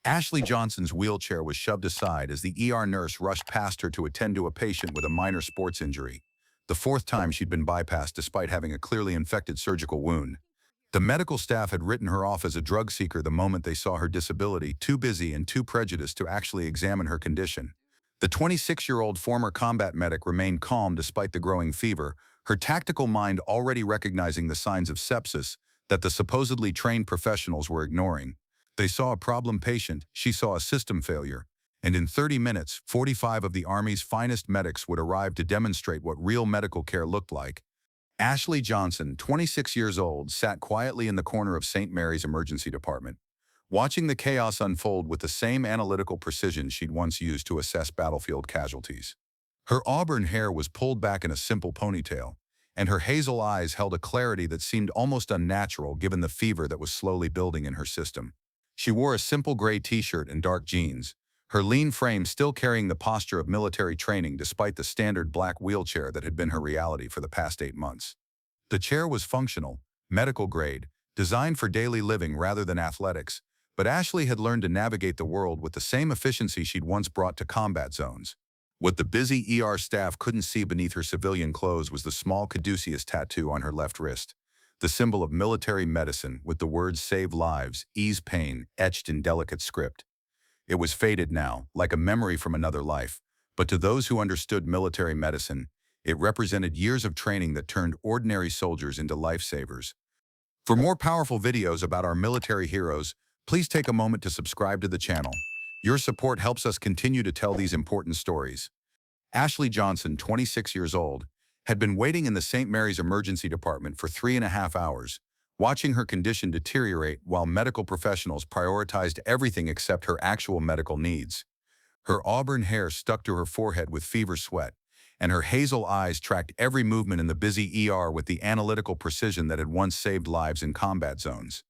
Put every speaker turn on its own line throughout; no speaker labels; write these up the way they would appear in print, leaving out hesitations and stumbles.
Ashley Johnson's wheelchair was shoved aside as the ER nurse rushed past her to attend to a patient with a minor sports injury, the fourth time she'd been bypassed despite having a clearly infected surgical wound. The medical staff had written her off as a drug seeker the moment they saw her disability, too busy and too prejudiced to actually examine her condition. The 26-year-old former combat medic remained calm despite the growing fever, her tactical mind already recognizing the signs of sepsis that the supposedly trained professionals were ignoring. They saw a problem patient, she saw a system failure, and in 30 minutes, 45 of the Army's finest medics would arrive to demonstrate what real medical care looked like. Ashley Johnson, 26 years old, sat quietly in the corner of St. Mary's emergency department, watching the chaos unfold with the same analytical precision she'd once used to assess battlefield casualties. Her auburn hair was pulled back in a simple ponytail, and her hazel eyes held a clarity that seemed almost unnatural given the fever that was slowly building in her system. She wore a simple gray t-shirt and dark jeans, her lean frame still carrying the posture of military training despite the standard black wheelchair that had been her reality for the past 8 months. The chair was functional, medical grade, designed for daily living rather than athletics, but Ashley had learned to navigate the world with the same efficiency she'd once brought to combat zones. What the busy ER staff couldn't see beneath her civilian clothes was the small caduceus tattoo on her left wrist, the symbol of military medicine with the words "Save lives, ease pain" etched in delicate script. It was faded now, like a memory from another life, but to those who understood military medicine, it represented years of training that turned ordinary soldiers into lifesavers. For more powerful videos about our military heroes, please take a moment to subscribe to the channel. Your support helps us continue to tell these important stories. Ashley Johnson, 26 years old, had been waiting in the St. Mary's emergency department for 3.5 hours, watching her condition deteriorate while medical professionals prioritized everything except her actual medical needs. Her auburn hair stuck to her forehead with fever sweat, and her hazel eyes tracked every movement in the busy ER with the analytical precision that had once saved lives in combat zones.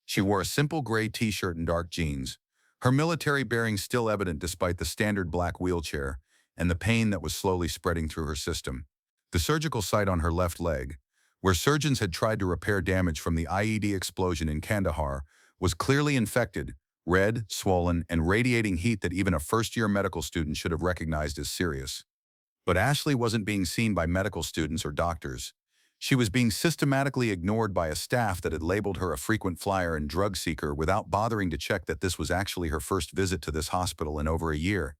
She wore a simple gray t-shirt and dark jeans, her military bearings still evident despite the standard black wheelchair and the pain that was slowly spreading through her system. The surgical site on her left leg, where surgeons had tried to repair damage from the IED explosion in Kandahar, was clearly infected, red, swollen, and radiating heat that even a first-year medical student should have recognized as serious. But Ashley wasn't being seen by medical students or doctors. She was being systematically ignored by a staff that had labeled her a frequent flyer and drug seeker without bothering to check that this was actually her first visit to this hospital in over a year.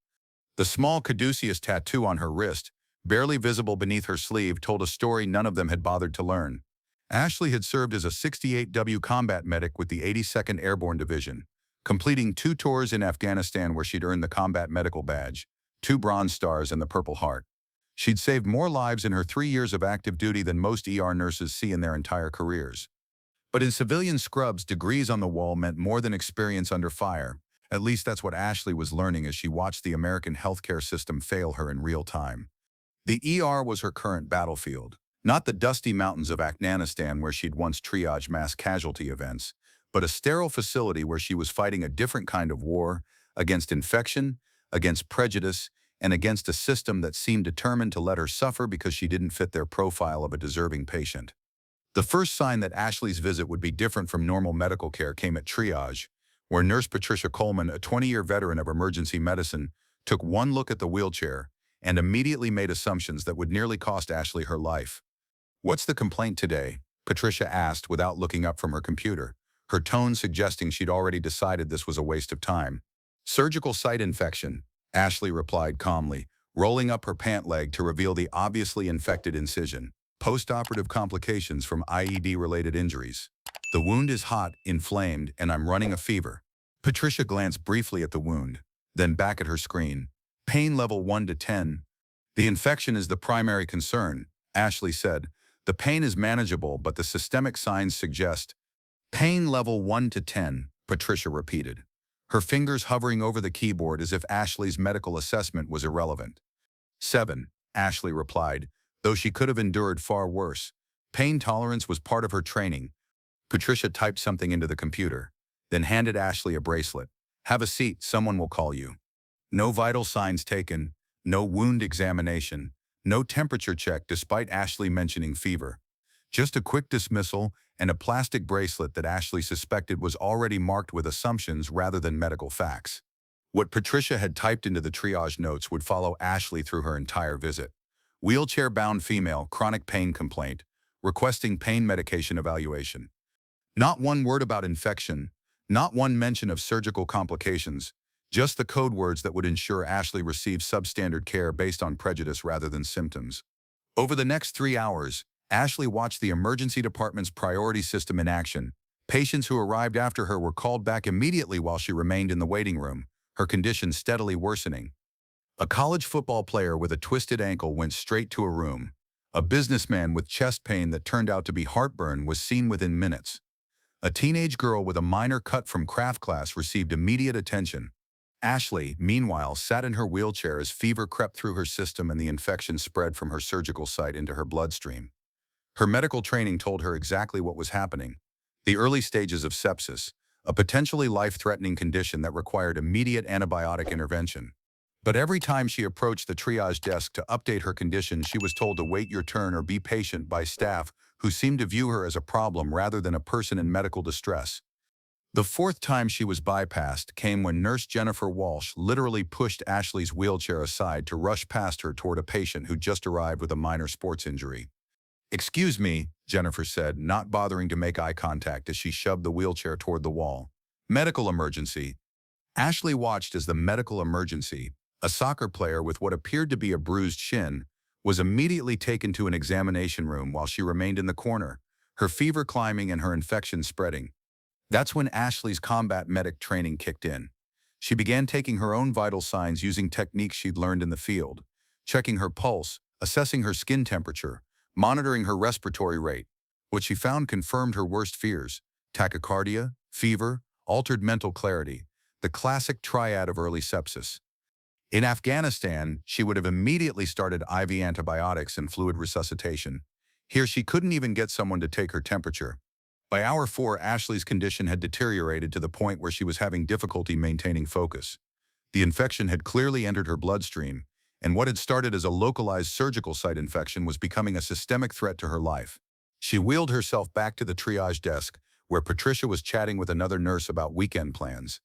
The small caduceus tattoo on her wrist, barely visible beneath her sleeve, told a story none of them had bothered to learn. Ashley had served as a 68W combat medic with the 82nd Airborne Division, completing 2 tours in Afghanistan where she'd earned the Combat Medical Badge, 2 Bronze Stars, and the Purple Heart. She'd saved more lives in her 3 years of active duty than most ER nurses see in their entire careers. But in civilian scrubs, degrees on the wall meant more than experience under fire. At least that's what Ashley was learning as she watched the American healthcare system fail her in real time. The ER was her current battlefield, not the dusty mountains of Afghanistan where she'd once triaged mass casualty events, but a sterile facility where she was fighting a different kind of war, against infection, against prejudice, and against a system that seemed determined to let her suffer because she didn't fit their profile of a deserving patient. The first sign that Ashley's visit would be different from normal medical care came at Triage, where Nurse Patricia Coleman, a 20-year veteran of emergency medicine, took one look at the wheelchair and immediately made assumptions that would nearly cost Ashley her life. "What's the complaint today?" Patricia asked without looking up from her computer, her tone suggesting she'd already decided this was a waste of time. "Surgical site infection," Ashley replied calmly, rolling up her pant leg to reveal the obviously infected incision. "Post-operative complications from IED-related injuries. The wound is hot, inflamed, and I'm running a fever." Patricia glanced briefly at the wound, then back at her screen. "Pain level 1 to 10. The infection is the primary concern," Ashley said. "The pain is manageable, but the systemic signs suggest—" "Pain level 1 to 10, Patricia repeated, her fingers hovering over the keyboard as if Ashley's medical assessment was irrelevant. 7, Ashley replied, though she could have endured far worse. Pain tolerance was part of her training. Patricia typed something into the computer, then handed Ashley a bracelet. "Have a seat, someone will call you." No vital signs taken, no wound examination, no temperature check despite Ashley mentioning fever. Just a quick dismissal and a plastic bracelet that Ashley suspected was already marked with assumptions rather than medical facts. What Patricia had typed into the triage notes would follow Ashley through her entire visit. Wheelchair-bound female, chronic pain complaint, requesting pain medication evaluation. Not one word about infection, not one mention of surgical complications, just the code words that would ensure Ashley received substandard care based on prejudice rather than symptoms. Over the next 3 hours, Ashley watched the emergency department's priority system in action. Patients who arrived after her were called back immediately while she remained in the waiting room, her condition steadily worsening. A college football player with a twisted ankle went straight to a room. A businessman with chest pain that turned out to be heartburn was seen within minutes. A teenage girl with a minor cut from craft class received immediate attention. Ashley, meanwhile, sat in her wheelchair as fever crept through her system and the infection spread from her surgical site into her bloodstream. Her medical training told her exactly what was happening. The early stages of sepsis, a potentially life-threatening condition that required immediate antibiotic intervention. But every time she approached the triage desk to update her condition, she was told to wait your turn or be patient by staff who seemed to view her as a problem rather than a person in medical distress. The fourth time she was bypassed came when Nurse Jennifer Walsh literally pushed Ashley's wheelchair aside to rush past her toward a patient who just arrived with a minor sports injury. "Excuse me," Jennifer said, not bothering to make eye contact as she shoved the wheelchair toward the wall. "Medical emergency." Ashley watched as the medical emergency, a soccer player with what appeared to be a bruised shin, was immediately taken to an examination room while she remained in the corner, her fever climbing and her infection spreading. That's when Ashley's combat medic training kicked in. She began taking her own vital signs using techniques she'd learned in the field, checking her pulse, assessing her skin temperature, monitoring her respiratory rate. What she found confirmed her worst fears: tachycardia, fever, altered mental clarity, the classic triad of early sepsis. In Afghanistan, she would have immediately started IV antibiotics and fluid resuscitation. Here, she couldn't even get someone to take her temperature. By hour 4, Ashley's condition had deteriorated to the point where she was having difficulty maintaining focus. The infection had clearly entered her bloodstream, and what had started as a localized surgical site infection was becoming a systemic threat to her life. She wheeled herself back to the triage desk, where Patricia was chatting with another nurse about weekend plans.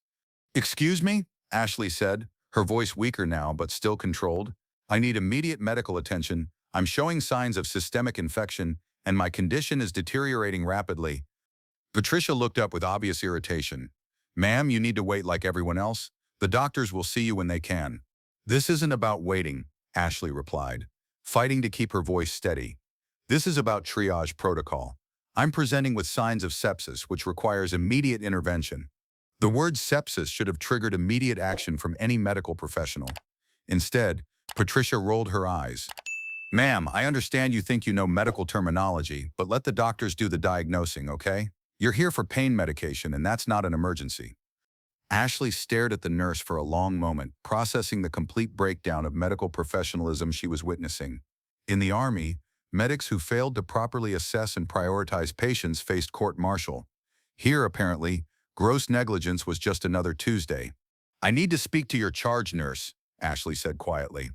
"Excuse me?" Ashley said, her voice weaker now but still controlled. "I need immediate medical attention. I'm showing signs of systemic infection, and my condition is deteriorating rapidly." Patricia looked up with obvious irritation. "Ma'am, you need to wait like everyone else. The doctors will see you when they can." "This isn't about waiting," Ashley replied, fighting to keep her voice steady. "This is about triage protocol. I'm presenting with signs of sepsis, which requires immediate intervention." The word sepsis should have triggered immediate action from any medical professional. Instead, Patricia rolled her eyes. "Ma'am, I understand you think you know medical terminology, but let the doctors do the diagnosing, okay? You're here for pain medication, and that's not an emergency." Ashley stared at the nurse for a long moment, processing the complete breakdown of medical professionalism she was witnessing. In the Army, medics who failed to properly assess and prioritize patients faced court-martial. Here, apparently, gross negligence was just another Tuesday. "I need to speak to your charge nurse," Ashley said quietly.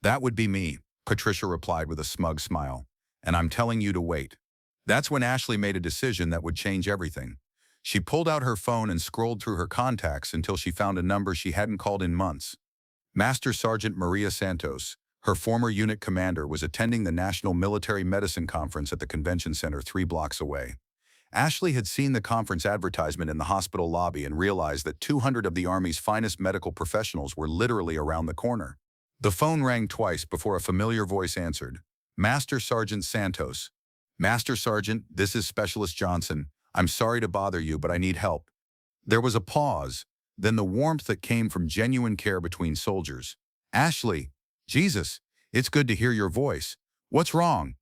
"That would be me," Patricia replied with a smug smile. "And I'm telling you to wait." That's when Ashley made a decision that would change everything. She pulled out her phone and scrolled through her contacts until she found a number she hadn't called in months. Master Sergeant Maria Santos, her former unit commander, was attending the National Military Medicine Conference at the Convention Center 3 blocks away. Ashley had seen the conference advertisement in the hospital lobby and realized that 200 of the Army's finest medical professionals were literally around the corner. The phone rang twice before a familiar voice answered. "Master Sergeant Santos." "Master Sergeant, this is Specialist Johnson. I'm sorry to bother you, but I need help." There was a pause, then the warmth that came from genuine care between soldiers. "Ashley, Jesus, it's good to hear your voice. What's wrong?"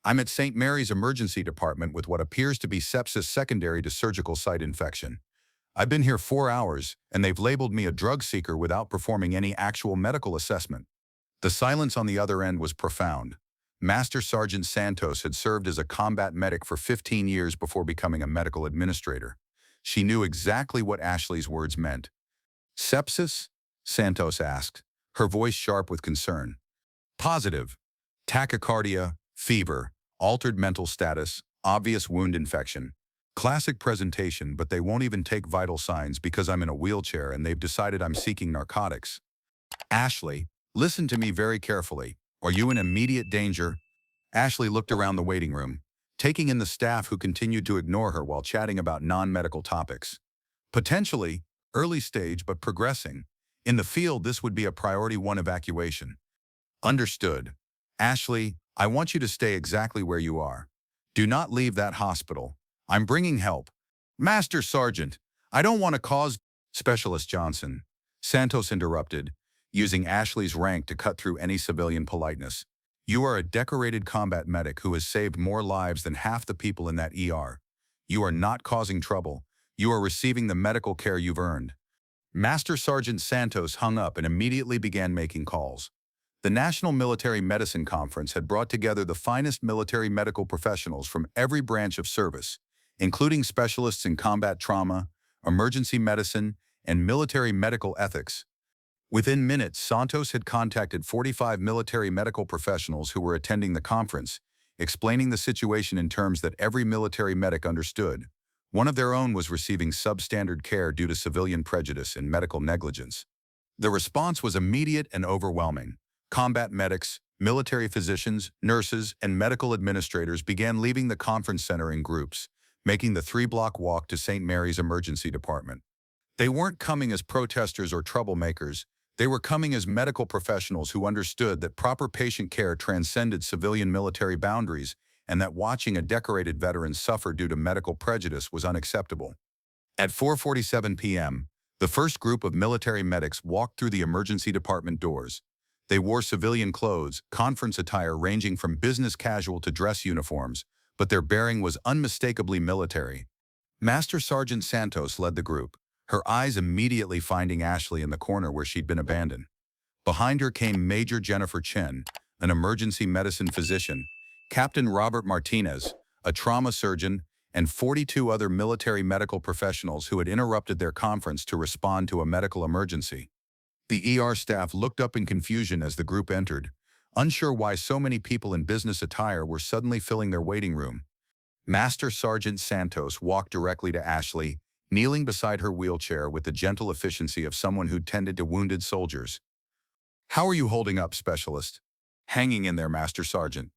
"I'm at St. Mary's Emergency Department with what appears to be sepsis secondary to surgical site infection. I've been here 4 hours, and they've labeled me a drug seeker without performing any actual medical assessment." The silence on the other end was profound. Master Sergeant Santos had served as a combat medic for 15 years before becoming a medical administrator. She knew exactly what Ashley's words meant. "Sepsis?" Santos asked, her voice sharp with concern. "Positive. Tachycardia, fever, altered mental status, obvious wound infection. Classic presentation, but they won't even take vital signs because I'm in a wheelchair and they've decided I'm seeking narcotics. Ashley, listen to me very carefully. Are you in immediate danger? Ashley looked around the waiting room, taking in the staff who continued to ignore her while chatting about non-medical topics. Potentially, early stage but progressing. In the field, this would be a priority 1 evacuation. Understood. Ashley, I want you to stay exactly where you are. Do not leave that hospital. I'm bringing help. Master Sergeant, I don't want to cause... Specialist Johnson. Santos interrupted, using Ashley's rank to cut through any civilian politeness. You are a decorated combat medic who has saved more lives than half the people in that ER. You are not causing trouble. You are receiving the medical care you've earned. Master Sergeant Santos hung up and immediately began making calls. The National Military Medicine Conference had brought together the finest military medical professionals from every branch of service, including specialists in combat trauma, emergency medicine, and military medical ethics. Within minutes, Santos had contacted 45 military medical professionals who were attending the conference, explaining the situation in terms that every military medic understood. One of their own was receiving substandard care due to civilian prejudice and medical negligence. The response was immediate and overwhelming. Combat medics, military physicians, nurses, and medical administrators began leaving the conference center in groups, making the 3-block walk to St. Mary's Emergency Department. They weren't coming as protesters or troublemakers. They were coming as medical professionals who understood that proper patient care transcended civilian military boundaries and that watching a decorated veteran suffer due to medical prejudice was unacceptable. At 4:47 p.m., the first group of military medics walked through the emergency department doors. They wore civilian clothes, conference attire ranging from business casual to dress uniforms, but their bearing was unmistakably military. Master Sergeant Santos led the group, her eyes immediately finding Ashley in the corner where she'd been abandoned. Behind her came Major Jennifer Chen, an emergency medicine physician, Captain Robert Martinez, a trauma surgeon, and 42 other military medical professionals who had interrupted their conference to respond to a medical emergency. The ER staff looked up in confusion as the group entered, unsure why so many people in business attire were suddenly filling their waiting room. Master Sergeant Santos walked directly to Ashley, kneeling beside her wheelchair with the gentle efficiency of someone who tended to wounded soldiers. "How are you holding up, Specialist?" "Hanging in there, Master Sergeant.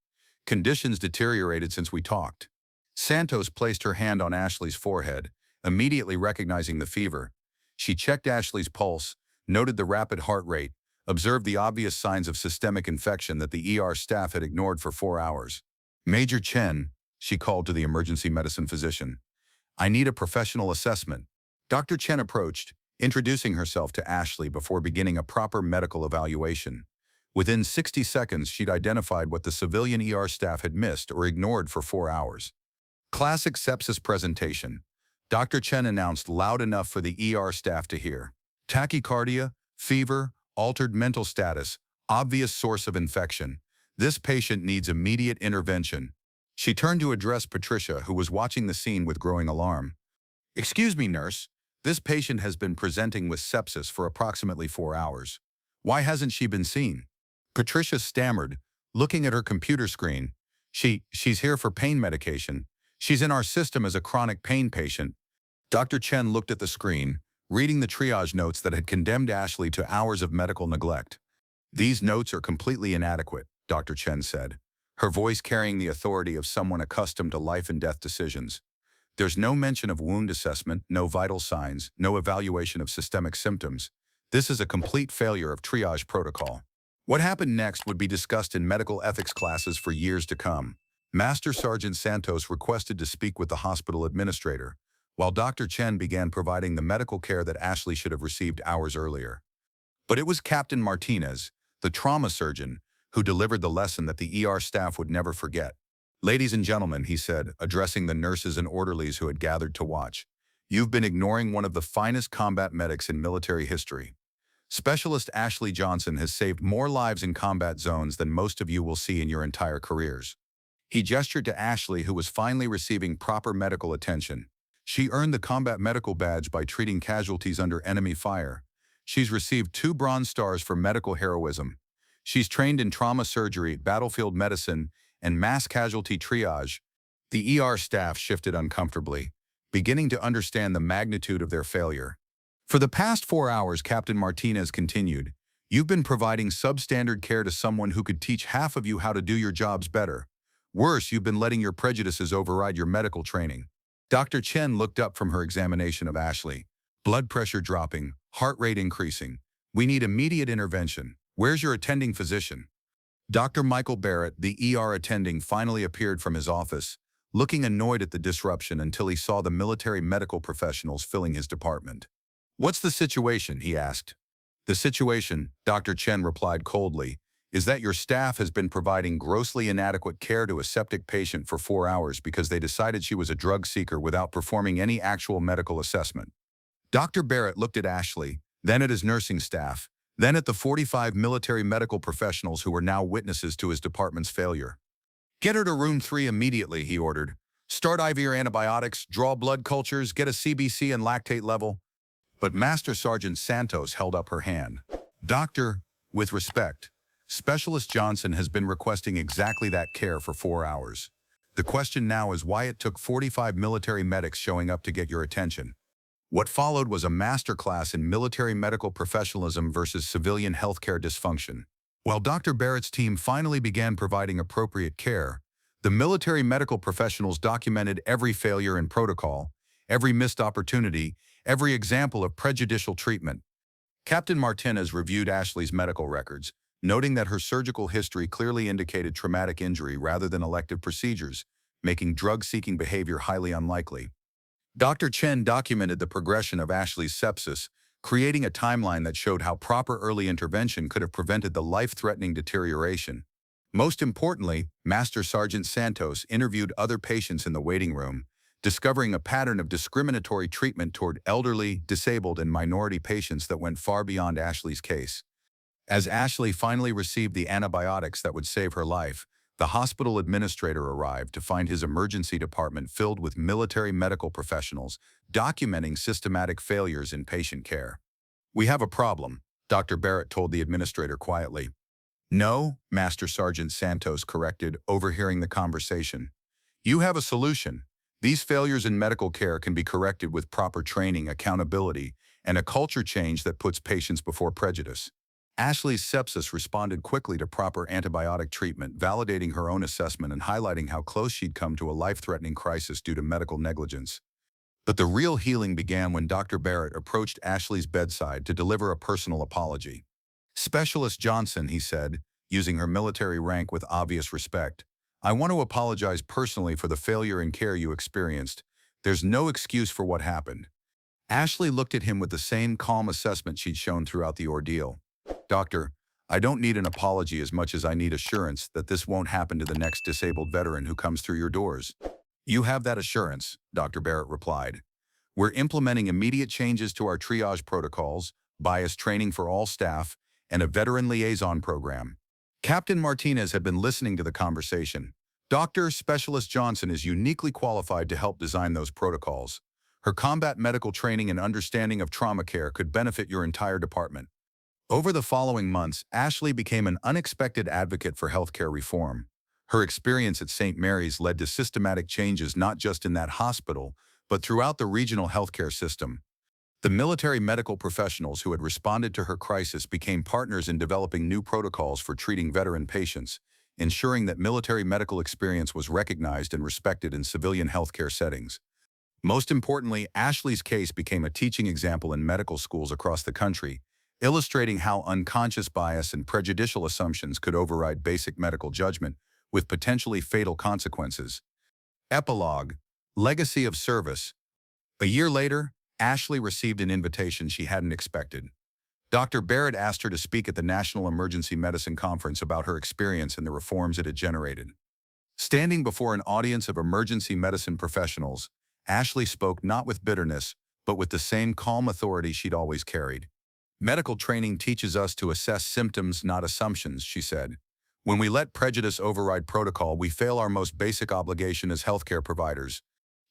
Conditions deteriorated since we talked." Santos placed her hand on Ashley's forehead, immediately recognizing the fever. She checked Ashley's pulse, noted the rapid heart rate, observed the obvious signs of systemic infection that the ER staff had ignored for 4 hours. "Major Chen," she called to the emergency medicine physician, "I need a professional assessment." Dr. Chen approached, introducing herself to Ashley before beginning a proper medical evaluation. Within 60 seconds, she'd identified what the civilian ER staff had missed or ignored for 4 hours. Classic sepsis presentation. Dr. Chen announced loud enough for the ER staff to hear. Tachycardia, fever, altered mental status, obvious source of infection. This patient needs immediate intervention. She turned to address Patricia, who was watching the scene with growing alarm. "Excuse me, nurse. This patient has been presenting with sepsis for approximately 4 hours. Why hasn't she been seen?" Patricia stammered, looking at her computer screen. She's here for pain medication. She's in our system as a chronic pain patient." Dr. Chen looked at the screen, reading the triage notes that had condemned Ashley to hours of medical neglect. "These notes are completely inadequate," Dr. Chen said, her voice carrying the authority of someone accustomed to life and death decisions. "There's no mention of wound assessment, no vital signs, no evaluation of systemic symptoms. This is a complete failure of triage protocol." What happened next would be discussed in medical ethics classes for years to come. Master Sergeant Santos requested to speak with the hospital administrator, while Dr. Chen began providing the medical care that Ashley should have received hours earlier. But it was Captain Martinez, the trauma surgeon, who delivered the lesson that the ER staff would never forget. "Ladies and gentlemen," he said, addressing the nurses and orderlies who had gathered to watch, "you've been ignoring one of the finest combat medics in military history. Specialist Ashley Johnson has saved more lives in combat zones than most of you will see in your entire careers." He gestured to Ashley, who was finally receiving proper medical attention. She earned the Combat Medical Badge by treating casualties under enemy fire. She's received 2 Bronze Stars for medical heroism. She's trained in trauma surgery, battlefield medicine, and mass casualty triage. The ER staff shifted uncomfortably, beginning to understand the magnitude of their failure. For the past 4 hours, Captain Martinez continued, you've been providing substandard care to someone who could teach half of you how to do your jobs better. Worse, you've been letting your prejudices override your medical training. Dr. Chen looked up from her examination of Ashley. Blood pressure dropping, heart rate increasing. We need immediate intervention. Where's your attending physician? Dr. Michael Barrett, the ER attending, finally appeared from his office, looking annoyed at the disruption until he saw the military medical professionals filling his department. What's the situation? He asked. The situation, Dr. Chen replied coldly, is that your staff has been providing grossly inadequate care to a septic patient for 4 hours because they decided she was a drug seeker without performing any actual medical assessment. Dr. Barrett looked at Ashley, then at his nursing staff, then at the 45 military medical professionals who were now witnesses to his department's failure. Get her to room 3 immediately, he ordered. Start IV antibiotics, draw blood cultures, get a CBC and lactate level. But Master Sergeant Santos held up her hand. Doctor, with respect, Specialist Johnson has been requesting exactly that care for 4 hours. The question now is why it took 45 military medics showing up to get your attention. What followed was a masterclass in military medical professionalism versus civilian healthcare dysfunction. While Dr. Barrett's team finally began providing appropriate care, the military medical professionals documented every failure in protocol, every missed opportunity, every example of prejudicial treatment. Captain Martinez reviewed Ashley's medical records, noting that her surgical history clearly indicated traumatic injury rather than elective procedures, making drug-seeking behavior highly unlikely. Dr. Chen documented the progression of Ashley's sepsis, creating a timeline that showed how proper early intervention could have prevented the life-threatening deterioration. Most importantly, Master Sergeant Santos interviewed other patients in the waiting room, discovering a pattern of discriminatory treatment toward elderly, disabled, and minority patients that went far beyond Ashley's case. As Ashley finally received the antibiotics that would save her life, the hospital administrator arrived to find his emergency department filled with military medical professionals, documenting systematic failures in patient care. We have a problem, Dr. Barrett told the administrator quietly. No, Master Sergeant Santos corrected, overhearing the conversation. You have a solution. These failures in medical care can be corrected with proper training, accountability, and a culture change that puts patients before prejudice. Ashley's sepsis responded quickly to proper antibiotic treatment, validating her own assessment and highlighting how close she'd come to a life-threatening crisis due to medical negligence. But the real healing began when Dr. Barrett approached Ashley's bedside to deliver a personal apology. Specialist Johnson, he said, using her military rank with obvious respect, I want to apologize personally for the failure in care you experienced. There's no excuse for what happened. Ashley looked at him with the same calm assessment she'd shown throughout the ordeal. Doctor, I don't need an apology as much as I need assurance that this won't happen to the next disabled veteran who comes through your doors. You have that assurance, Dr. Barrett replied. We're implementing immediate changes to our triage protocols, bias training for all staff, and a veteran liaison program. Captain Martinez had been listening to the conversation. Dr. Specialist Johnson is uniquely qualified to help design those protocols. Her combat medical training and understanding of trauma care could benefit your entire department. Over the following months, Ashley became an unexpected advocate for healthcare reform. Her experience at St. Mary's led to systematic changes not just in that hospital, but throughout the regional healthcare system. The military medical professionals who had responded to her crisis became partners in developing new protocols for treating veteran patients, ensuring that military medical experience was recognized and respected in civilian healthcare settings. Most importantly, Ashley's case became a teaching example in medical schools across the country, illustrating how unconscious bias and prejudicial assumptions could override basic medical judgment with potentially fatal consequences. Epilogue: Legacy of Service. A year later, Ashley received an invitation she hadn't expected. Dr. Barrett asked her to speak at the National Emergency Medicine Conference about her experience and the reforms it had generated. Standing before an audience of emergency medicine professionals, Ashley spoke not with bitterness, but with the same calm authority she'd always carried. Medical training teaches us to assess symptoms, not assumptions, she said. When we let prejudice override protocol, we fail our most basic obligation as healthcare providers.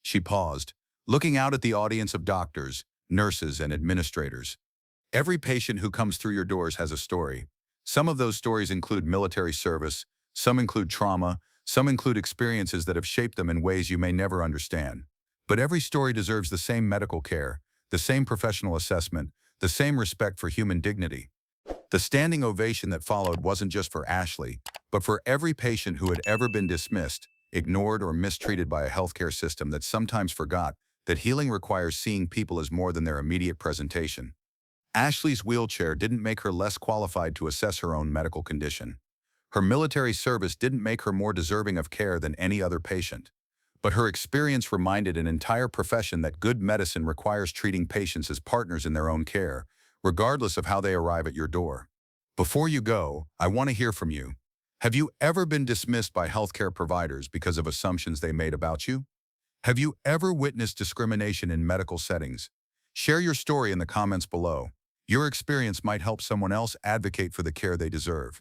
She paused, looking out at the audience of doctors, nurses, and administrators. Every patient who comes through your doors has a story. Some of those stories include military service, some include trauma, Some include experiences that have shaped them in ways you may never understand. But every story deserves the same medical care, the same professional assessment, the same respect for human dignity. The standing ovation that followed wasn't just for Ashley, but for every patient who had ever been dismissed, ignored, or mistreated by a healthcare system that sometimes forgot that healing requires seeing people as more than their immediate presentation. Ashley's wheelchair didn't make her less qualified to assess her own medical condition. Her military service didn't make her more deserving of care than any other patient. But her experience reminded an entire profession that good medicine requires treating patients as partners in their own care, regardless of how they arrive at your door. Before you go, I want to hear from you. Have you ever been dismissed by healthcare providers because of assumptions they made about you? Have you ever witnessed discrimination in medical settings? Share your story in the comments below. Your experience might help someone else advocate for the care they deserve.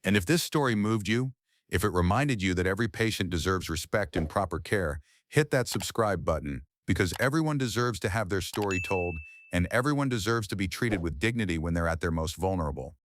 And if this story moved you, if it reminded you that every patient deserves respect and proper care, hit that subscribe button, because everyone deserves to have their story told, and everyone deserves to be treated with dignity when they're at their most vulnerable.